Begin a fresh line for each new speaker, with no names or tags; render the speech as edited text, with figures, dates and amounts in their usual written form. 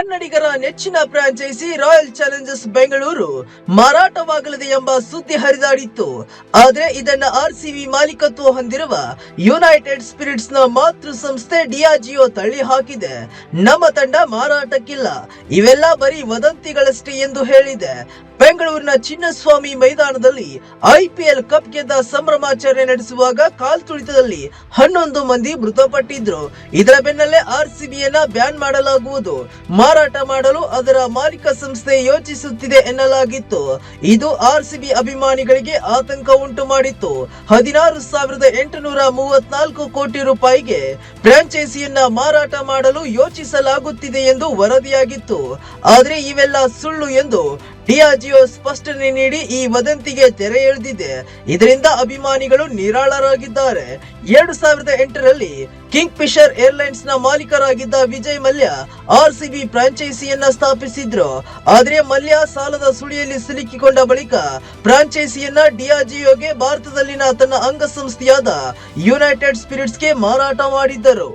ಕನ್ನಡಿಗರ ನೆಚ್ಚಿನ franchise royal Challengers Bengaluru ಮಾರಾಟವಾಗಲಿದೆ ಎಂಬ ಸುದ್ದಿ ಹರಿದಾಡಿತ್ತು. ಆದರೆ ಇದನ್ನ ಆರ್ಸಿಬಿ ಮಾಲೀಕತ್ವ ಹೊಂದಿರುವ ಯುನೈಟೆಡ್ ಸ್ಪಿರಿಟ್ಸ್ ನ ಮಾತೃ ಸಂಸ್ಥೆ ಡಿಯಾಜಿಯೋ ತಳ್ಳಿ ಹಾಕಿದೆ. ನಮ್ಮ ತಂಡ ಮಾರಾಟಕ್ಕಿಲ್ಲ, ಇವೆಲ್ಲ ಬರೀ ವದಂತಿಗಳಷ್ಟೇ ಎಂದು ಹೇಳಿದೆ. ಬೆಂಗಳೂರಿನ ಚಿನ್ನಸ್ವಾಮಿ ಮೈದಾನದಲ್ಲಿ ಐಪಿಎಲ್ ಕಪ್ ಗೆದ್ದ ಸಂಭ್ರಮಾಚರಣೆ ನಡೆಸುವಾಗ ಕಾಲ್ತುಳಿತದಲ್ಲಿ 11 ಮಂದಿ ಮೃತಪಟ್ಟಿದ್ರು. ಇದರ ಬೆನ್ನಲ್ಲೇ ಆರ್ಸಿಬಿಯನ್ನ ಬ್ಯಾನ್ ಮಾಡಲಾಗುವುದು, ಮಾರಾಟ ಮಾಡಲು ಅದರ ಮಾಲೀಕ ಸಂಸ್ಥೆ ಯೋಚಿಸುತ್ತಿದೆ ಎನ್ನಲಾಗಿತ್ತು. ಇದು ಆರ್ಸಿಬಿ ಅಭಿಮಾನಿಗಳಿಗೆ ಆತಂಕ ಉಂಟು ಮಾಡಿತ್ತು. 16,834 ಕೋಟಿ ರೂಪಾಯಿಗೆ ಫ್ರಾಂಚೈಸಿಯನ್ನ ಮಾರಾಟ ಮಾಡಲು ಯೋಚಿಸಲಾಗುತ್ತಿದೆ ಎಂದು ವರದಿಯಾಗಿತ್ತು. ಆದರೆ ಇವೆಲ್ಲ ಸುಳ್ಳು ಎಂದು ಡಿಯಾಜಿಯೋ ಸ್ಪಷ್ಟನೆ ನೀಡಿ ಈ ವದಂತಿಗೆ ತೆರೆ ಎಳೆದಿದೆ. ಇದರಿಂದ ಅಭಿಮಾನಿಗಳು ನಿರಾಳರಾಗಿದ್ದಾರೆ. 2008ರಲ್ಲಿ ಕಿಂಗ್ ಫಿಶರ್ ಏರ್ಲೈನ್ಸ್ ನ ಮಾಲೀಕರಾಗಿದ್ದ ವಿಜಯ್ ಮಲ್ಯ ಆರ್ಸಿಬಿ ಫ್ರಾಂಚೈಸಿಯನ್ನ ಸ್ಥಾಪಿಸಿದ್ರು. ಆದರೆ ಮಲ್ಯ ಸಾಲದ ಸುಳಿಯಲ್ಲಿ ಸಿಲುಕಿಕೊಂಡ ಬಳಿಕ ಫ್ರಾಂಚೈಸಿಯನ್ನ ಡಿಯಾಜಿಯೋಗೆ ಭಾರತದಲ್ಲಿನ ತನ್ನ ಅಂಗಸಂಸ್ಥೆಯಾದ ಯುನೈಟೆಡ್ ಸ್ಪಿರಿಟ್ಸ್ಗೆ ಮಾರಾಟ ಮಾಡಿದ್ದರು.